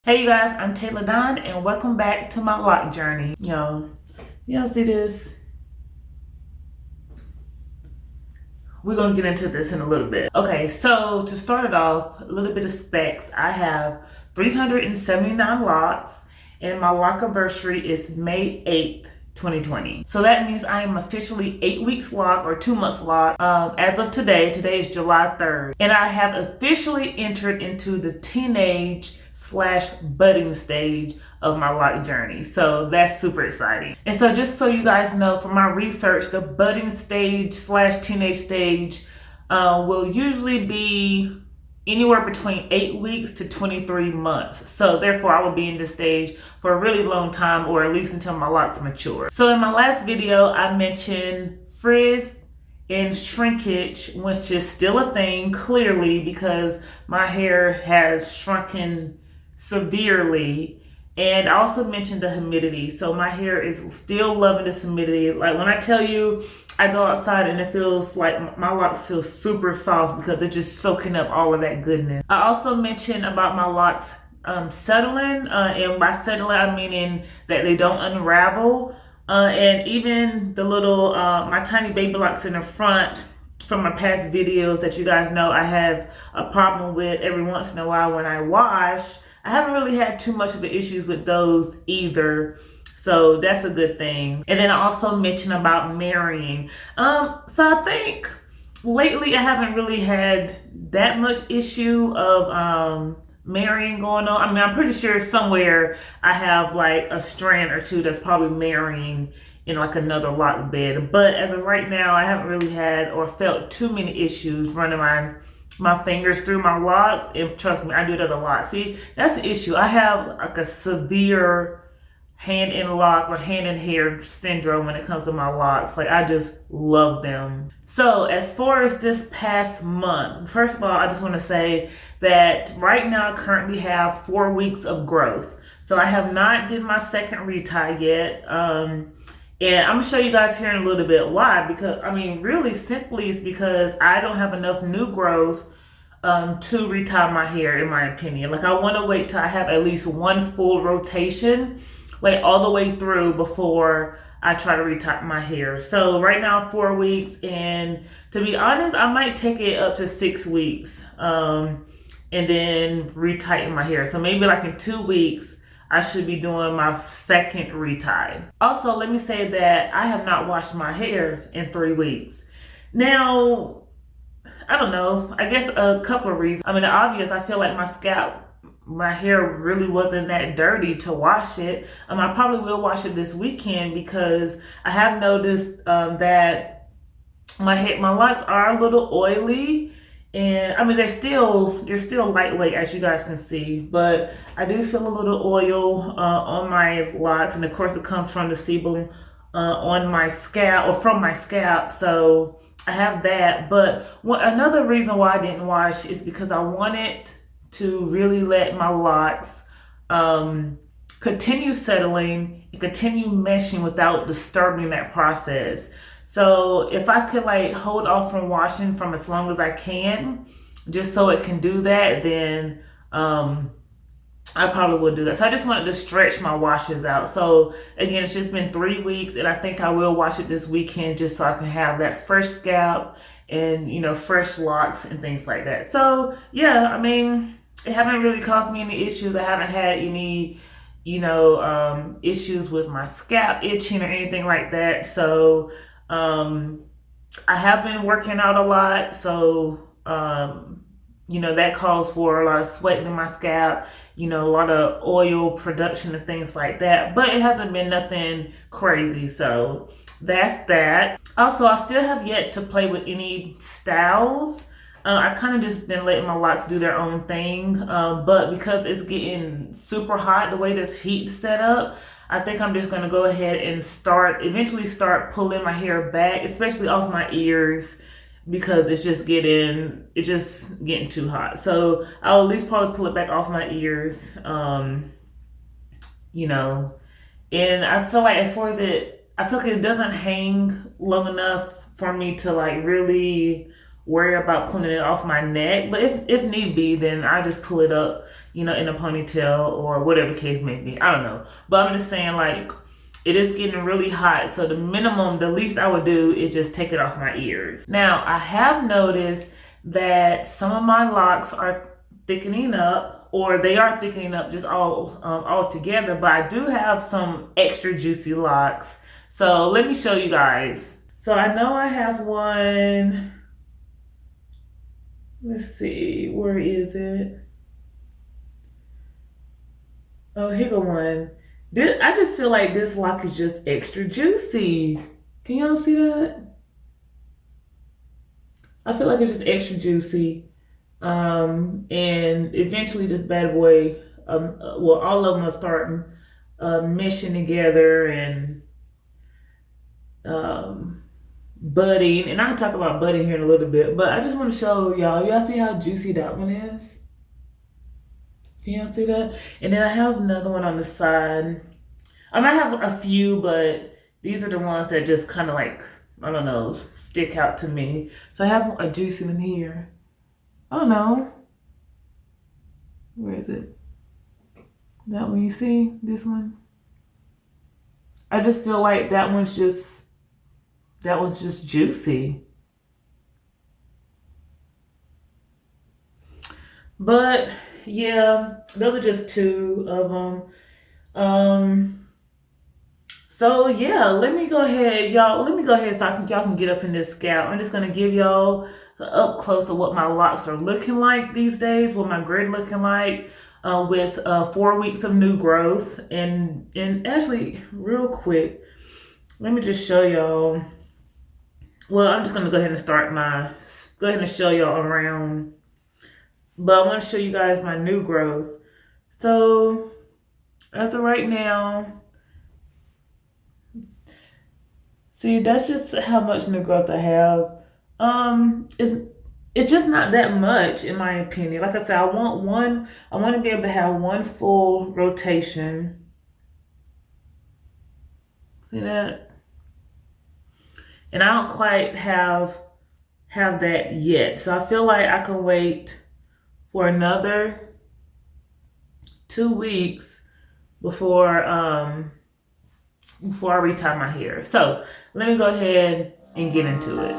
Hey you guys, I'm Taylor Don and welcome back to my lock journey. Y'all see this? We're gonna get into this in a little bit. Okay, so to start it off, a little bit of specs. I have 379 locks and my lock anniversary is May 8th. 2020. So that means I am officially 8 weeks locked or 2 months locked as of today. Today is July 3rd. And I have officially entered into the teenage/budding stage of my lock journey. So that's super exciting. And so just so you guys know, from my research, the budding stage/teenage stage will usually be anywhere between 8 weeks to 23 months. So therefore I will be in this stage for a really long time, or at least until my locks mature. So in my last video, I mentioned frizz and shrinkage, which is still a thing clearly because my hair has shrunken severely. And I also mentioned the humidity. So my hair is still loving this humidity. Like when I tell you, I go outside and it feels like my locks feel super soft because they're just soaking up all of that goodness. I also mentioned about my locks settling, and by settling I mean that they don't unravel, and even the little my tiny baby locks in the front from my past videos that you guys know I have a problem with every once in a while when I wash. I haven't really had too much of the issues with those either. So that's a good thing. And then I also mentioned about marrying. So I think lately I haven't really had that much issue of marrying going on. I mean, I'm pretty sure somewhere I have like a strand or two that's probably marrying in like another lock bed. But as of right now, I haven't really had or felt too many issues running my fingers through my locks. And trust me, I do that a lot. See, that's the issue. I have like a severe hand in lock or hand in hair syndrome when it comes to my locks. Like I just love them. So as far as this past month, first of all, I just want to say that right now I currently have 4 weeks of growth. So I have not did my second retie yet. And I'm gonna show you guys here in a little bit why, because I mean really simply it's because I don't have enough new growth to retie my hair, in my opinion. Like I want to wait till I have at least one full rotation, like all the way through, before I try to retie my hair. So right now 4 weeks, and to be honest, I might take it up to 6 weeks and then retighten my hair. So maybe like in 2 weeks I should be doing my second retie. Also, let me say that I have not washed my hair in 3 weeks. Now, I don't know, I guess a couple of reasons. I mean, the obvious, I feel like my hair really wasn't that dirty to wash it. I probably will wash it this weekend because I have noticed that my locks are a little oily. And I mean, they're still lightweight, as you guys can see, but I do feel a little oil on my locks, and of course it comes from the sebum on my scalp, or from my scalp. So I have that. But another reason why I didn't wash is because I wanted to really let my locks continue settling and continue meshing without disturbing that process. So if I could like hold off from washing from as long as I can, just so it can do that, then I probably would do that. So I just wanted to stretch my washes out. So again, it's just been 3 weeks, and I think I will wash it this weekend just so I can have that fresh scalp and, you know, fresh locks and things like that. So yeah, I mean, it haven't really caused me any issues. I haven't had any, you know, issues with my scalp itching or anything like that. So I have been working out a lot, so you know, that calls for a lot of sweating in my scalp, you know, a lot of oil production and things like that, but it hasn't been nothing crazy. So that's that. Also, I still have yet to play with any styles. I kind of just been letting my locks do their own thing, but because it's getting super hot, the way this heat's set up, I think I'm just going to go ahead and eventually start pulling my hair back, especially off my ears, because it's just getting too hot. So I'll at least probably pull it back off my ears, you know. And I feel like I feel like it doesn't hang long enough for me to like really worry about pulling it off my neck. But if need be, then I just pull it up, you know, in a ponytail or whatever case may be. I don't know. But I'm just saying, like, it is getting really hot. So the least I would do is just take it off my ears. Now, I have noticed that some of my locks are thickening up, or they are thickening up just all together. But I do have some extra juicy locks. So let me show you guys. So I know I have one. Let's see, where is it? Oh, here go one. I just feel like this lock is just extra juicy. Can y'all see that? I feel like it's just extra juicy. And eventually this bad boy, well, all of them are starting meshing together and budding. And I'll talk about budding here in a little bit, but I just want to show y'all. Y'all see how juicy that one is? Can y'all see that? And then I have another one on the side. I might have a few, but these are the ones that just kind of like, I don't know, stick out to me. So I have a juicy one here. I don't know. Where is it? That one, you see? This one? I just feel like that one's just juicy. But yeah, those are just two of them. So yeah, let me go ahead so y'all can get up in this scalp. I'm just gonna give y'all up close of what my locks are looking like these days, what my grid looking like with 4 weeks of new growth. And actually, real quick, let me just show y'all. Well, I'm just gonna go ahead and show y'all around. But I want to show you guys my new growth. So as of right now, see, that's just how much new growth I have. It's just not that much in my opinion. Like I said, I want to be able to have one full rotation. See that? And I don't quite have that yet. So I feel like I can wait for another 2 weeks before I retie my hair. So let me go ahead and get into it.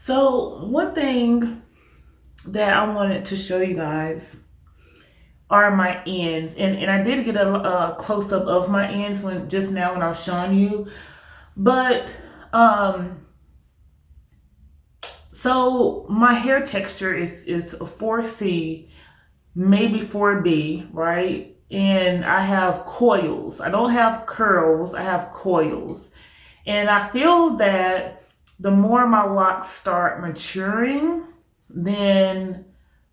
So one thing that I wanted to show you guys are my ends, and I did get a close-up of my ends when just now when I was showing you, but so my hair texture is a 4C, maybe 4B, right? And I have coils. I don't have curls, I have coils. And I feel that the more my locks start maturing, then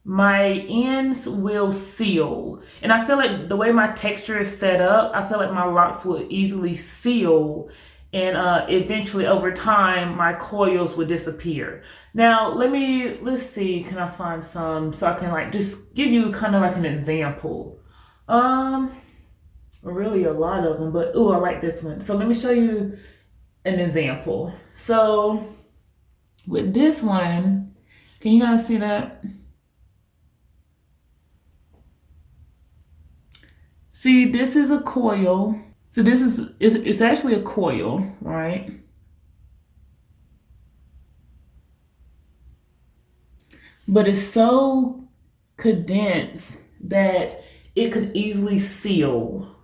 my ends will seal. And I feel like the way my texture is set up, I feel like my locks will easily seal, and eventually over time my coils would disappear. Now let's see, can I find some so I can like just give you kind of like an example. Really a lot of them, but ooh, I like this one. So let me show you an example. So with this one, can you guys see that? See, this is a coil. So this is, it's actually a coil, right? But it's so condensed that it could easily seal.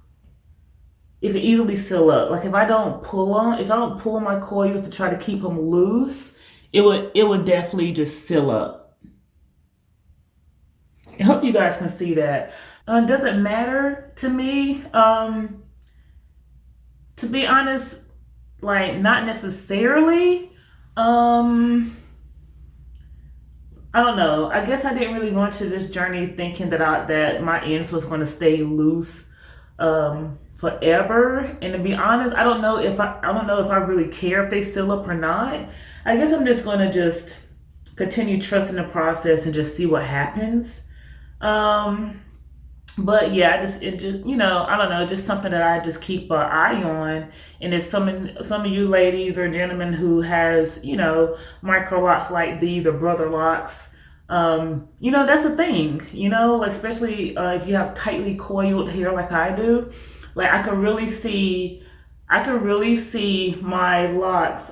It could easily seal up. Like if I don't pull on my coils to try to keep them loose, it would definitely just seal up. I hope you guys can see that. Doesn't matter to me. To be honest, like not necessarily. I don't know. I guess I didn't really go into this journey thinking that my ends was going to stay loose forever. And to be honest, I don't know if I really care if they seal up or not. I guess I'm just going to just continue trusting the process and just see what happens. But yeah, it just I don't know, just something that I just keep an eye on. And if some of you ladies or gentlemen who has Microlocs like these or brother locks, that's a thing. Especially if you have tightly coiled hair like I do. Like I can really see my locks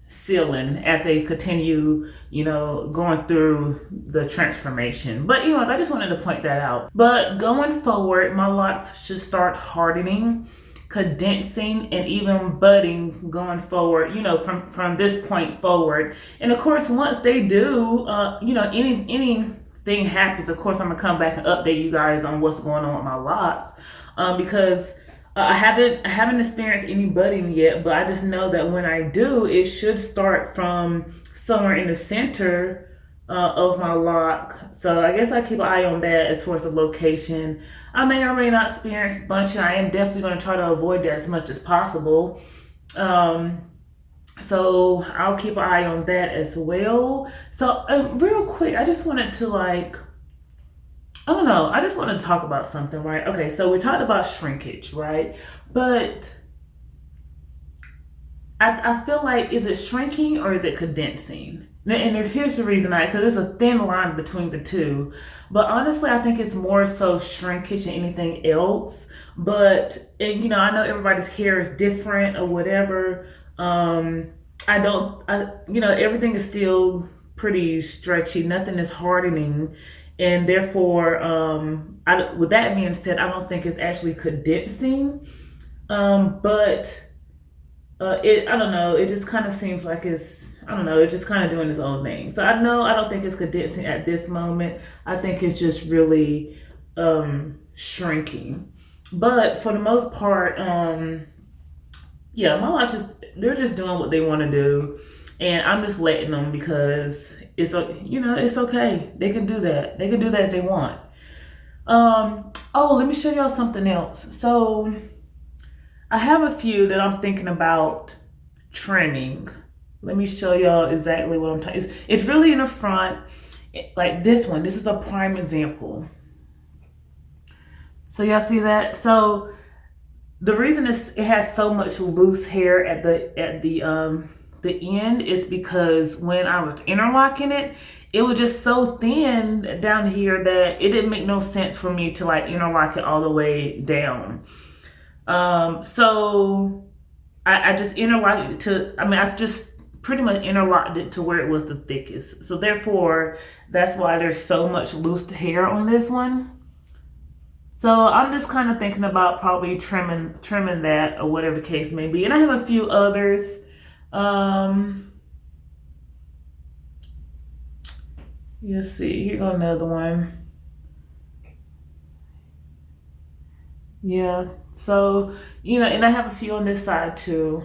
sealing as they continue, going through the transformation. But I just wanted to point that out. But going forward, my locks should start hardening, condensing, and even budding going forward, from this point forward. And of course, once they do, anything happens, of course I'm gonna come back and update you guys on what's going on with my locks, because I haven't experienced any budding yet, but I just know that when I do, it should start from somewhere in the center of my lock. So I guess I keep an eye on that as far as the location. I may or may not experience bunching. I am definitely going to try to avoid that as much as possible. So I'll keep an eye on that as well. So real quick, I just wanted to I just want to talk about something, right? Okay, so we talked about shrinkage, right? But I feel like, is it shrinking or is it condensing? And here's the reason because there's a thin line between the two. But honestly, I think it's more so shrinkage than anything else. But, I know everybody's hair is different or whatever. Everything is still pretty stretchy. Nothing is hardening. And therefore, with that being said, I don't think it's actually condensing. But I don't know. It just kind of seems like it's just kind of doing its own thing. So I don't think it's condensing at this moment. I think it's just really shrinking. But for the most part, my locks they're just doing what they want to do. And I'm just letting them because it's okay. They can do that. They can do that if they want. Let me show y'all something else. So I have a few that I'm thinking about trimming. Let me show y'all exactly what I'm talking. It's really in the front, like this one. This is a prime example. So y'all see that? So the reason it has so much loose hair at the end is because when I was interlocking it, it was just so thin down here that it didn't make no sense for me to interlock it all the way down. So I just interlocked it I just pretty much interlocked it to where it was the thickest. So therefore, that's why there's so much loose hair on this one. So I'm just kind of thinking about probably trimming that, or whatever the case may be. And I have a few others. Let's see, here go another one. Yeah, so, you know, and I have a few on this side too.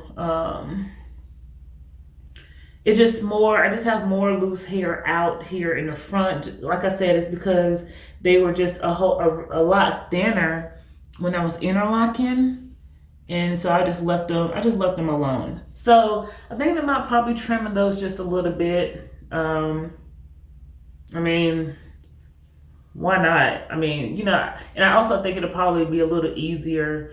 It's just more, I just have more loose hair out here in the front. Like I said, it's because they were just a lot thinner when I was interlocking. And so I just left them alone. So I think about probably trimming those just a little bit. I mean, why not? I mean, you know, and I also think it'll probably be a little easier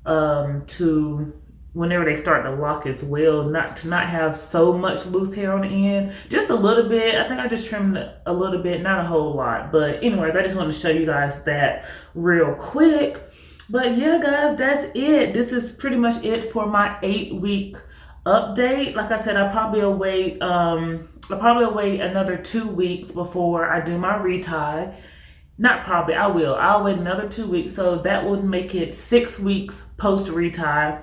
to, whenever they start to lock as well, not have so much loose hair on the end. Just a little bit. I think I just trimmed a little bit, not a whole lot. But anyways, I just want to show you guys that real quick. But yeah, guys, that's it. This is pretty much it for my 8-week update. Like I said, I'll probably wait another 2 weeks before I do my retie. Not probably, I will. I'll wait another 2 weeks. So that would make it 6 weeks post retie.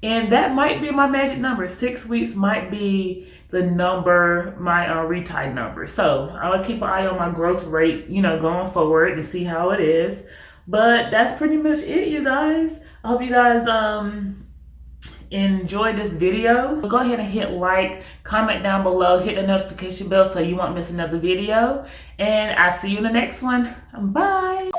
And that might be my magic number. 6 weeks might be the number, my retie number. So I'll keep an eye on my growth rate, you know, going forward to see how it is. But that's pretty much it, you guys. I hope you guys enjoyed this video. Go ahead and hit like, comment down below, hit the notification bell so you won't miss another video. And I'll see you in the next one. Bye.